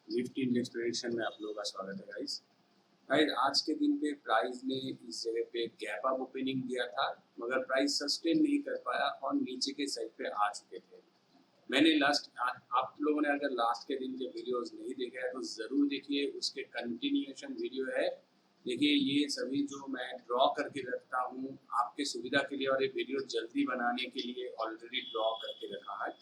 Nifty index prediction में आप लोगों का स्वागत है गाइस। गाइस आज के दिन पे प्राइस ने इस जगह पे गैप अप ओपनिंग दिया था, मगर प्राइस सस्टेन नहीं कर पाया और नीचे के साइड पे आ चुके थे। मैंने आप लोगों ने अगर लास्ट के दिन के वीडियोस नहीं देखे हैं तो ज़रूर देखिए, उसके कंटिन्यूएशन वीडियो है। देखिए ये सभी जो मैं ड्रॉ करके रखता हूँ आपके सुविधा के लिए, और ये वीडियो जल्दी बनाने के लिए ऑलरेडी ड्रॉ करके रखा है।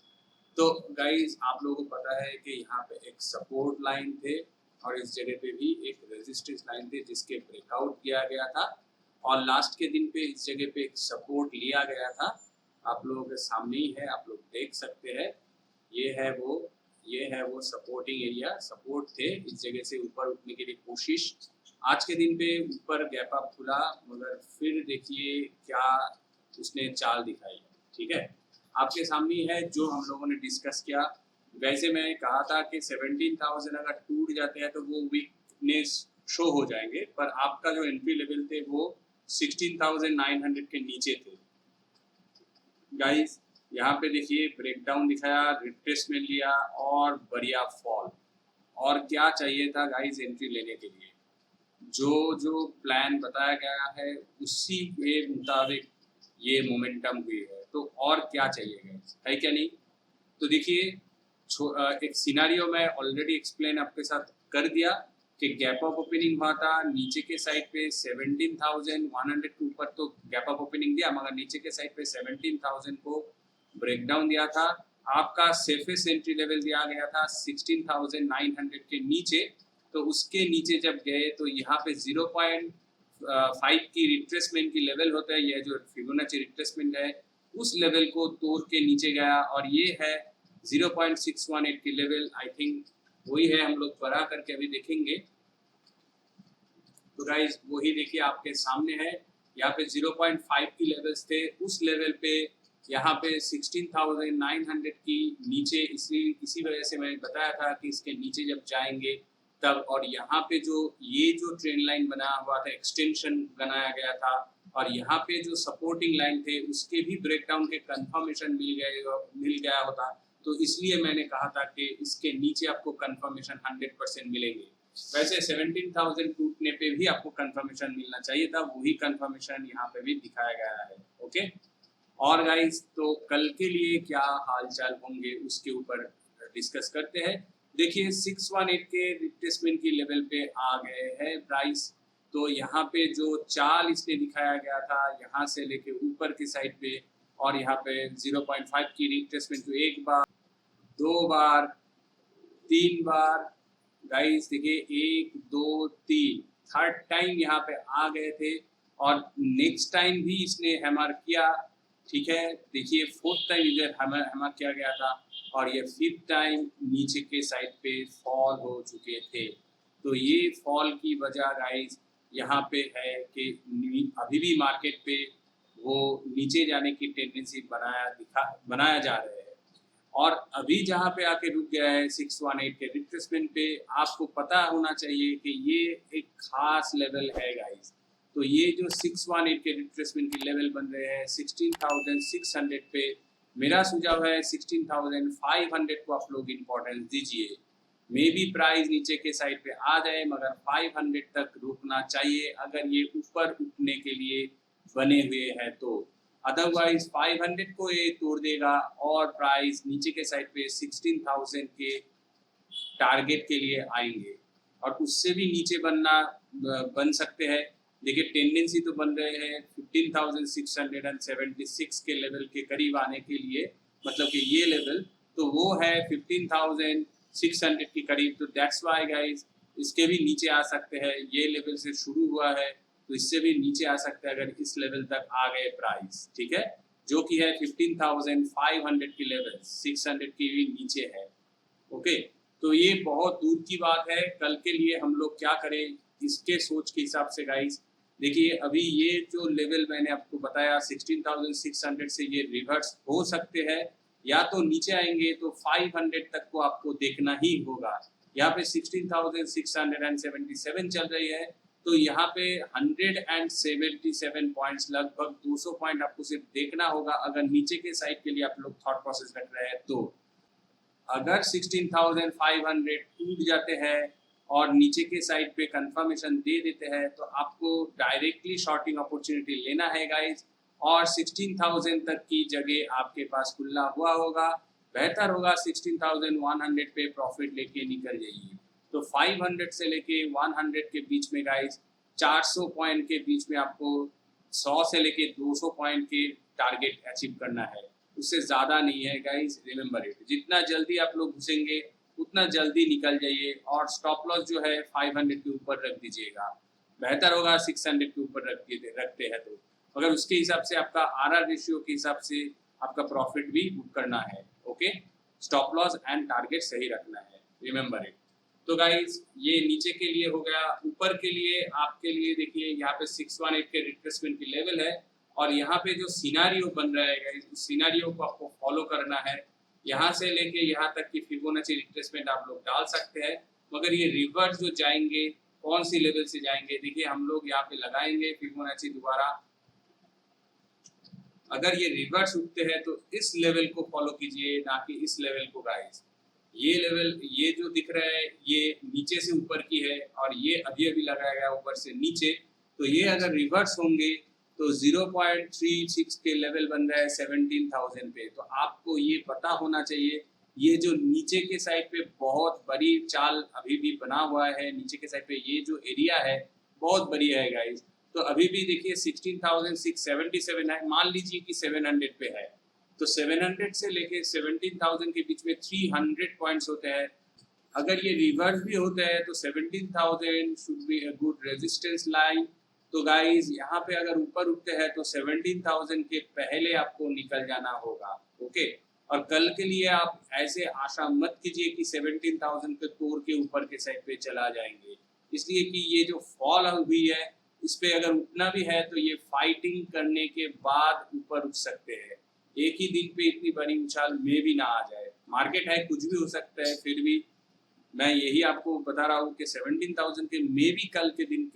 तो गाइज आप लोगों को पता है कि यहाँ पे एक सपोर्ट लाइन थे और इस जगह पे भी एक रेजिस्टेंस लाइन थे जिसके ब्रेकआउट किया गया था, और लास्ट के दिन पे इस जगह पे एक सपोर्ट लिया गया था। आप लोगों के सामने ही है, आप लोग देख सकते हैं। ये है वो ये है वो सपोर्टिंग एरिया, सपोर्ट थे। इस जगह से ऊपर उठने के लिए कोशिश, आज के दिन पे ऊपर गैप अप खुला, मगर फिर देखिए क्या उसने चाल दिखाई। ठीक है, आपके सामने है जो हम लोगों ने डिस्कस किया। वैसे मैं कहा था कि 17,000 अगर टूट जाते हैं तो वो वीकनेस शो हो जाएंगे, पर आपका जो एंट्री लेवल थे वो 16,900 के नीचे थे गाइस। यहाँ पे देखिए ब्रेकडाउन दिखाया, रिट्रेसमेंट लिया और बढ़िया फॉल। और क्या चाहिए था गाइस एंट्री लेने के लिए? जो जो प्लान बताया गया है उसी के मुताबिक ये मोमेंटम हुई है, तो और क्या चाहिए गाइस, है क्या नहीं? तो देखिए एक सिनारियो मैं ऑलरेडी एक्सप्लेन आपके साथ कर दिया कि गैप अप ओपनिंग हुआ था नीचे के साइड पे 17,100 के ऊपर, तो गैप अप ओपनिंग दिया, मगर नीचे के साइड पे 17,000 को ब्रेकडाउन दिया था। आपका सेफेस्ट एंट्री लेवल दिया गया था 16,900 के नीचे। तो उसके नीचे जब गए तो यहाँ पे 0.5 की रिट्रेसमेंट की लेवल होता है, यह जो फिबोनाची रिट्रेसमेंट है उस लेवल को तोड़ के नीचे गया, और ये है 0.618 की लेवल। आई थिंक वही है, हम लोग बड़ा करके अभी देखेंगे। तो गाइस वही देखिए आपके सामने है, यहाँ पे 0.5 की लेवल्स थे, उस लेवल पे यहाँ पे 16,900 की नीचे, इसी वजह से मैंने बताया था कि इसके नीचे जब जाएंगे तब। और यहाँ पे ये जो ट्रेंड लाइन बना हुआ था, एक्सटेंशन बनाया गया था, और यहाँ पे जो सपोर्टिंग लाइन थे उसके भी ब्रेकडाउन के कंफर्मेशन मिल गया होता। तो इसलिए मैंने कहा था कि इसके नीचे आपको कंफर्मेशन 100% मिलेंगे। वैसे 17,000 टूटने पे भी आपको कंफर्मेशन मिलना चाहिए था, वही कंफर्मेशन यहाँ पे भी दिखाया गया है। ओके, और गाइस तो कल के लिए क्या हालचाल होंगे उसके ऊपर डिस्कस करते हैं। देखिए 618 के रिट्रेसमेंट की लेवल पे आ गए हैं प्राइस। तो यहाँ पे जो चाल इसने दिखाया गया था यहाँ से लेके ऊपर की साइड पे, और यहाँ पे 0.5 की रिट्रेसमेंट जो एक बार, दो बार, तीन बार, गाइस देखिए 1 2 3 थर्ड टाइम यहाँ पे आ गए थे, और नेक्स्ट टाइम भी इसने हैमर किया। ठीक है, देखिए फोर्थ टाइम इधर हैमर किया गया था, और ये फिफ्थ टाइम नीचे के साइड पे फॉल हो चुके थे। तो ये फॉल की वजह गाइस यहाँ पे है कि अभी भी मार्केट पे वो नीचे जाने की टेंडेंसी बनाया जा रहा है। और अभी जहाँ पे आके रुक गया है 618 के रिट्रेसमेंट पे, आपको पता होना चाहिए कि ये एक खास लेवल है गाइस। तो ये जो 618 के रिट्रेसमेंट की लेवल बन रहे हैं 16,600 पे, मेरा सुझाव है 16,500 को आप लोग इम्पोर्टेंस दीजिए। मे बी प्राइस नीचे के साइड पे आ जाए, मगर 500 तक रुकना चाहिए अगर ये ऊपर उठने के लिए बने हुए हैं तो। अदरवाइज 500 को ये तोड़ देगा और प्राइस नीचे के साइड पे 16,000 के टारगेट के लिए आएंगे, और उससे भी नीचे बन सकते हैं। देखिए टेंडेंसी तो बन रहे हैं 15,676 के लेवल के करीब आने के लिए, मतलब कि ये लेवल तो वो है 15,600 के करीब। तो दैट्स वाई गाइस इसके भी नीचे आ सकते हैं, ये लेवल से शुरू हुआ है तो इससे भी नीचे आ सकते हैं अगर इस लेवल तक आ गए प्राइस। ठीक है, जो कि है 15,500 की लेवल, 600 की भी नीचे है। ओके, तो ये बहुत दूर की बात है। कल के लिए हम लोग क्या करें इसके सोच के हिसाब से गाइस, देखिए अभी ये जो लेवल मैंने आपको बताया 16,600 से ये रिवर्स हो सकते हैं, या तो नीचे आएंगे तो 500 तक को आपको देखना ही होगा। यहाँ पे 16,677 चल रही है, तो यहाँ पे 177 पॉइंट्स, लगभग 200 पॉइंट आपको सिर्फ देखना होगा अगर नीचे के साइड के लिए आप लोग थॉट प्रोसेस रख रहे हैं तो। अगर 16,500 टूट जाते हैं और नीचे के साइड पे कंफर्मेशन दे देते हैं तो आपको डायरेक्टली शॉर्टिंग अपॉर्चुनिटी लेना है गाइस, और 16,000 तक की जगह आपके पास खुला हुआ होगा। बेहतर होगा 16,100 पे प्रॉफिट लेके निकल जाइए। तो 500 से लेके 100 के बीच में गाइस, 400 पॉइंट के बीच में आपको 100 से लेके 200 पॉइंट के टारगेट अचीव करना है, उससे ज़्यादा नहीं है गाइस, रिमेंबर इट। जितना जल्दी आप लोग घुसेंगे उतना जल्दी निकल जाइए, और स्टॉप लॉस जो है 500 के ऊपर रख दीजिएगा। बेहतर होगा 600 के ऊपर रखते हैं तो, अगर उसके हिसाब से आपका आरआर रेशियो के हिसाब से आपका प्रॉफिट भी बुक करना है। Okay, stop loss and target सही रखना है, रिमेंबर इट। तो गाइज ये नीचे के लिए हो गया। ऊपर के लिए आपके लिए देखिए यहाँ पे 618 के रिट्रेसमेंट की लेवल है, और यहाँ पे जो सिनारियो बन रहा है गाइज, उस सिनारियो को आपको फॉलो करना है। यहाँ से लेके यहाँ तक की फिबोनाची रिट्रेसमेंट आप लोग डाल सकते हैं, मगर ये रिवर्स जो जाएंगे कौन सी लेवल से जाएंगे, देखिए हम लोग यहाँ पे लगाएंगे फिबोनाची दोबारा। अगर ये रिवर्स उठते हैं तो इस लेवल को फॉलो कीजिए, ना कि इस लेवल को गाइस। ये लेवल ये जो दिख रहा है ये नीचे से ऊपर की है, और ये अभी अभी लगाया गया ऊपर से नीचे। तो ये अगर रिवर्स होंगे तो 0.36 के लेवल बन रहा है 17,000 पे। तो आपको ये पता होना चाहिए, ये जो नीचे के साइड पे बहुत बड़ी चाल अभी भी बना हुआ है, नीचे के साइड पे ये जो एरिया है बहुत बड़ी है गाइस। तो अभी भी देखिए 16,677 है, मान लीजिए कि 700 पे है, तो 700 से लेके 17,000 के बीच में 300 पॉइंट्स होते हैं। अगर ये रिवर्स भी होता है तो 17,000 should be a good resistance line. तो गाइस यहाँ पे अगर ऊपर उठते हैं तो 17,000 के पहले आपको निकल जाना होगा। ओके, और कल के लिए आप ऐसे आशा मत कीजिए कि 17,000 के तोड़ के ऊपर के साइड पे चला जाएंगे, इसलिए कि ये जो फॉल हुई है इस पे अगर उठना भी है तो ये फाइटिंग करने के बाद ऊपर उठ सकते हैं। एक ही दिन पे इतनी बड़ी उछाल में भी ना आ जाए, मार्केट है कुछ भी हो सकता है। फिर भी मैं यही आपको बता रहा हूँ कि 17,000 के में भी कल के दिन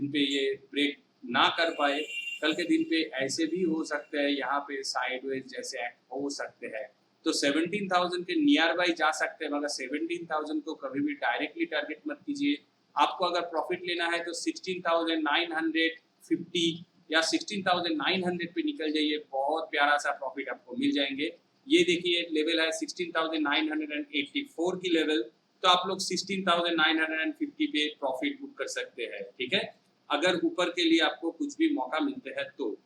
पे ये ब्रेक ना कर पाए, कल के दिन पे ऐसे भी हो सकते हैं, यहाँ पे साइडवेज जैसे एक्ट हो सकते हैं। तो 17,000 के नियर बाई जा सकते हैं, मगर 17,000 को कभी भी डायरेक्टली टारगेट मत कीजिए। आपको अगर प्रॉफिट लेना है तो 16,950 या 16,900 पे निकल जाइए, बहुत प्यारा सा प्रॉफिट आपको मिल जाएंगे। ये देखिए लेवल है 16,984 की लेवल, तो आप लोग 16,950 पे प्रॉफिट बुक कर सकते हैं, ठीक है, अगर ऊपर के लिए आपको कुछ भी मौका मिलते हैं तो।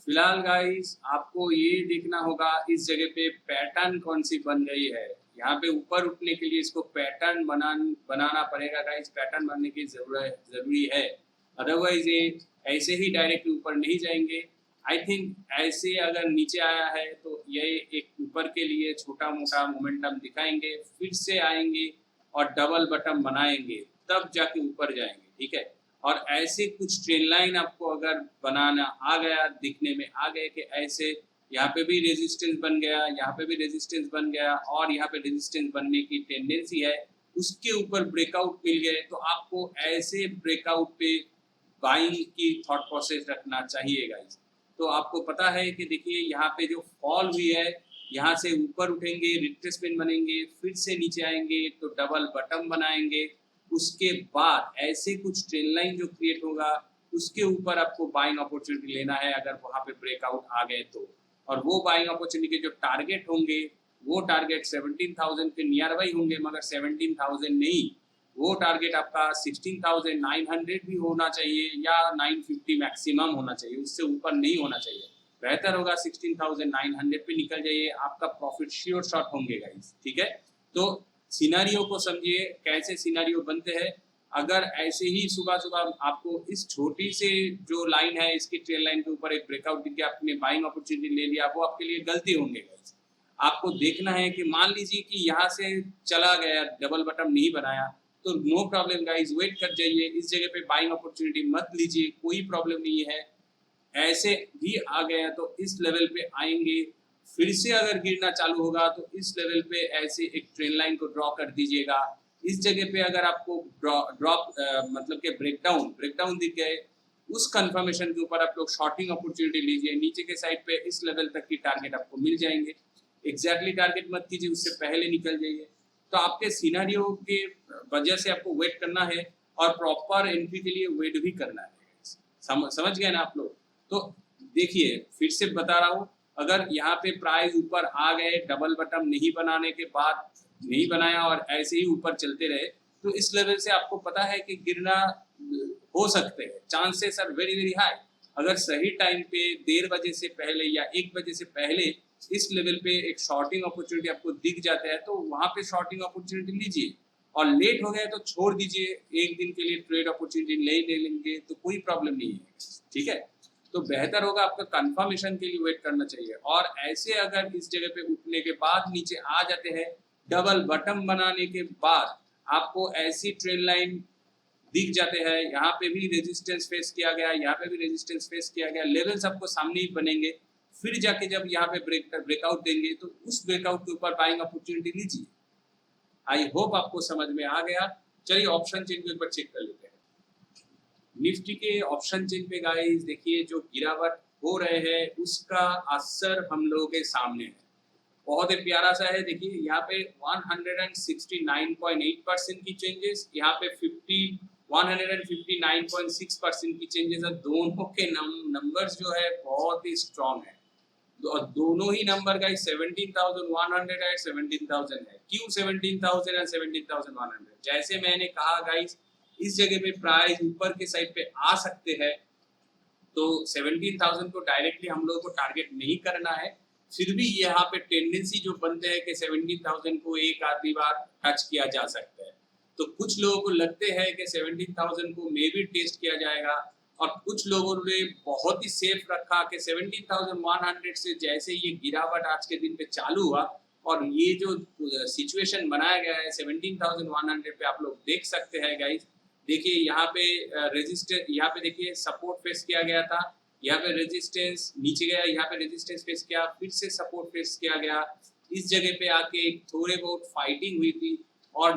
फिलहाल गाइस आपको ये देखना होगा इस जगह पे पैटर्न कौन सी बन गई है। यहाँ पे ऊपर उठने के लिए इसको पैटर्न बनाना पड़ेगा गाइस, पैटर्न बनने की जरूरी है, अदरवाइज ये ऐसे ही डायरेक्ट ऊपर नहीं जाएंगे। आई थिंक ऐसे अगर नीचे आया है तो ये एक ऊपर के लिए छोटा मोटा मोमेंटम दिखाएंगे, फिर से आएंगे और डबल बटन बनाएंगे, तब जाके ऊपर जाएंगे, ठीक है। और ऐसे कुछ ट्रेन लाइन आपको अगर बनाना आ गया, दिखने में आ गए कि ऐसे यहाँ पे भी रेजिस्टेंस बन गया, यहाँ पे भी रेजिस्टेंस बन गया, और यहाँ पे रेजिस्टेंस बनने की टेंडेंसी है, उसके ऊपर ब्रेकआउट मिल गए, तो आपको ऐसे ब्रेकआउट पे बाइंग की थॉट प्रोसेस रखना चाहिए गाइस। तो आपको पता है कि देखिए यहाँ पे जो फॉल हुई है, यहाँ से ऊपर उठेंगे, रिट्रेसमेंट बनेंगे, फिर से नीचे आएंगे तो डबल बटन बनाएंगे, उसके बाद ऐसे कुछ ट्रेन लाइन जो क्रिएट होगा उसके ऊपर आपको बाइंग अपॉर्चुनिटी लेना है, अगर वहाँ पे ब्रेकआउट आ गए तो। और वो बाइंग अपॉर्चुनिटी के जो टारगेट होंगे वो टारगेट 17,000 के नियर बाई होंगे, मगर 17,000 नहीं, वो टारगेट आपका 16,900 भी होना चाहिए या 950 मैक्सिमम होना चाहिए, उससे ऊपर नहीं होना चाहिए। बेहतर होगा 16,900 पे निकल जाइए, आपका प्रॉफिट श्योर शॉट होंगे गाइस, ठीक है। तो सिनारियो को समझिए कैसे सिनारियो बनते हैं। अगर ऐसे ही सुबह सुबह आपको इस छोटी से जो लाइन है इसकी ट्रेल लाइन के ऊपर एक ब्रेकआउट दिख गया, आपने बाइंग अपॉर्चुनिटी ले लिया, वो आपके लिए गलती होंगे गाइस। आपको देखना है कि मान लीजिए कि यहाँ से चला गया, डबल बटन नहीं बनाया, तो नो प्रॉब्लम गाइस, वेट कर जाइए, इस जगह पे बाइंग अपॉर्चुनिटी मत लीजिए, कोई प्रॉब्लम नहीं है। ऐसे भी आ गया तो इस लेवल पे आएंगे, फिर से अगर गिरना चालू होगा तो इस लेवल पे ऐसे एक ट्रेन लाइन को ड्रॉ कर दीजिएगा। इस जगह पे अगर आपको ड्रॉप मतलब के ब्रेकडाउन दिख गए, उस कंफर्मेशन के ऊपर आप लोग शॉर्टिंग अपॉर्चुनिटी लीजिए, नीचे के साइड पे इस लेवल तक की टारगेट आपको मिल जाएंगे। एग्जैक्टली टारगेट मत कीजिए, उससे पहले निकल जाइए। तो आपके सिनेरियो के वजह से आपको वेट करना है और प्रॉपर एंट्री के लिए वेट भी करना है। समझ गए ना आप लोग? तो देखिए फिर से बता रहा हूँ, अगर यहाँ पे प्राइस ऊपर आ गए, डबल बटन नहीं बनाने के बाद नहीं बनाया और ऐसे ही ऊपर चलते रहे, तो इस लेवल से आपको पता है कि गिरना हो सकते हैं, chances are very very high. अगर सही टाइम पे 1:30 बजे से पहले या 1 बजे से पहले इस लेवल पे एक शॉर्टिंग अपॉर्चुनिटी आपको दिख जाता है, तो वहां पे शॉर्टिंग अपॉर्चुनिटी लीजिए। और लेट हो गया तो छोड़ दीजिए, एक दिन के लिए ट्रेड अपॉर्चुनिटी ले लेंगे तो कोई प्रॉब्लम नहीं है, ठीक है। तो बेहतर होगा आपका कंफर्मेशन के लिए वेट करना चाहिए। और ऐसे अगर इस जगह पे उठने के बाद नीचे आ जाते हैं, डबल बटन बनाने के बाद आपको ऐसी ट्रेंड लाइन दिख जाते हैं, यहाँ पे भी रेजिस्टेंस फेस किया गया, यहाँ पे भी रेजिस्टेंस फेस किया गया, लेवल्स आपको सामने ही बनेंगे। फिर जाके जब यहाँ पे ब्रेकआउट देंगे तो उस ब्रेकआउट के ऊपर बाइंग अपॉर्चुनिटी लीजिए। आई होप आपको समझ में आ गया। चलिए ऑप्शन चेन के ऊपर चेक कर लेते हैं। निफ्टी के ऑप्शन चेन पे गाइस देखिए, जो गिरावट हो रहे हैं उसका असर हम लोगों के सामने है। बहुत ही प्यारा सा है, देखिए यहाँ पे 169.8% की चेंजेस, यहाँ पे 159.6% की चेंजेस है। दोनों के नंबर्स जो है बहुत ही स्ट्रॉन्ग है। और दोनों ही नंबर का 17,100 है, 17,000 है। क्यों 17,000 और 17,100? जैसे मैंने कहा गाइस, इस जगह पे प्राइस ऊपर के साइड पे आ सकते हैं, तो 17,000 को डायरेक्टली हम लोगों को टारगेट नहीं करना है। फिर भी यहाँ पे टेंडेंसी जो बनते हैं कि 17,000 को एक आधी बार टच किया जा सकता है। तो कुछ लोगों को लगते हैं कि 17,000 को मे भी टेस्ट किया जाएगा, और कुछ लोगों ने बहुत ही सेफ रखा कि 17,100 से जैसे ये गिरावट आज के दिन पे चालू हुआ और ये जो सिचुएशन बनाया गया है 17,100 पे, आप लोग देख सकते हैं गाइस। देखिए यहाँ पे रेजिस्टेंस, यहाँ पे देखिए सपोर्ट फेस किया गया था, यहाँ पे रेजिस्टेंस नीचे गया, यहाँ पे रेजिस्टेंस फेस किया, फिर से सपोर्ट फेस किया गया। इस जगह पे आके थोड़े बहुत फाइटिंग हुई थी। और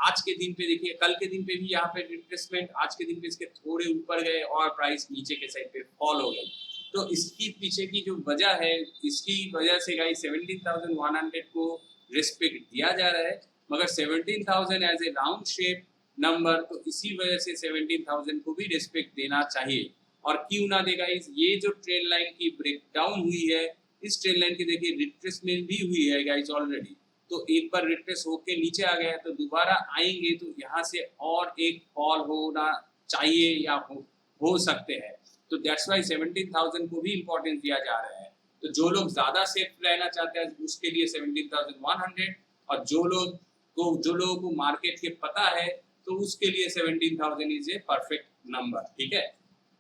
आज के दिन पे देखिए, कल के दिन पे भी यहाँ पे रिट्रेसमेंट, आज के दिन पे इसके थोड़े ऊपर गए और प्राइस नीचे के साइड पे फॉल हो गई। तो इसकी पीछे की जो वजह है, इसकी वजह से गाइस 17,100 को रिस्पेक्ट दिया जा रहा है, मगर 17,000 as a round shape number, तो इसी वजह से 17,000 को भी रिस्पेक्ट देना चाहिए। और क्यों ना देगा, ये जो ट्रेंड लाइन की ब्रेकडाउन हुई है, इस ट्रेंड लाइन की देखिए रिट्रेसमेंट भी हुई है गाइस ऑलरेडी। तो एक बार रिट्रेस होके नीचे आ गया तो दोबारा आएंगे तो यहाँ से और एक फॉल होना चाहिए या हो सकते हैं। तो दैट्स वाई 17,000 को भी इम्पोर्टेंस दिया जा रहा है। तो जो लोग ज्यादा सेफ रहना चाहते हैं उसके लिए 17,100, और जो लोगों को मार्केट के पता है तो उसके लिए 17,000 इज ए परफेक्ट नंबर, ठीक है।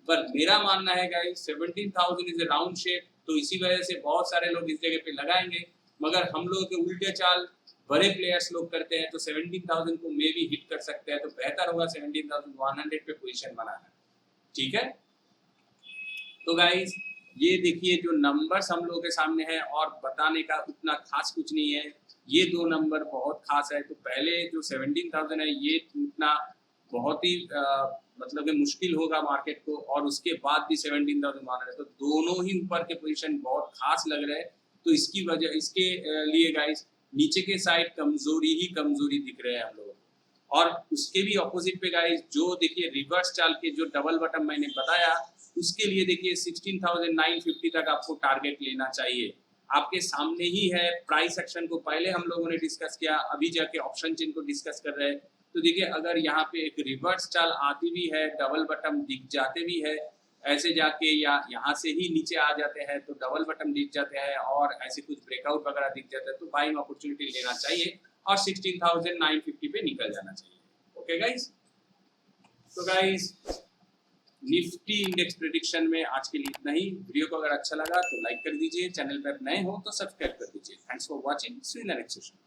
पर मेरा मानना है guys 17,000 is a round shape, तो इसी वजह से बहुत सारे लोग इस जगह पे लगाएंगे, मगर हम लोगों के उल्टे चाल बड़े प्लेयर्स लोग करते हैं तो 17,000 को मे भी हिट कर सकते हैं। तो बेहतर होगा 17,100 पे पोजीशन बनाना, ठीक है। तो गाइस ये देखिए जो नंबर्स हम लोगों के सामने है, और बताने का उतना खास कुछ नहीं है, ये दो नंबर बहुत खास है। तो पहले जो 17,000 है ये टूटना बहुत ही मतलब मुश्किल होगा मार्केट को, और उसके बाद भी 17,100 है, तो दोनों ही ऊपर के पोजीशन बहुत खास लग रहे हैं। तो इसकी वजह, इसके लिए गाइस नीचे के साइड कमजोरी ही कमजोरी दिख रहे हैं हम लोग। और उसके भी ऑपोजिट पे गाइस जो देखिए रिवर्स चाल के जो डबल बटन मैंने बताया, उसके लिए देखिए 16,950 तक आपको टारगेट लेना चाहिए। आपके सामने ही है, प्राइस एक्शन को पहले हम लोगों ने डिस्कस किया, अभी जाके ऑप्शन चेन को डिस्कस कर रहे हैं। तो देखिए अगर यहाँ पे एक रिवर्स चाल आती भी है, डबल बटन दिख जाते भी है, ऐसे जाके या यहाँ से ही नीचे आ जाते हैं तो डबल बटन दिख जाते हैं, और ऐसे कुछ ब्रेकआउट वगैरह दिख जाता है तो बाइंग अपॉर्चुनिटी लेना चाहिए और 16,950 पे निकल जाना चाहिए। ओके गाइस, तो गाइस निफ्टी इंडेक्स प्रेडिक्शन में आज के लिए इतना ही। वीडियो को अगर अच्छा लगा तो लाइक कर दीजिए, चैनल पर नए हो तो सब्सक्राइब कर दीजिए। Thanks for watching, see you in the next session.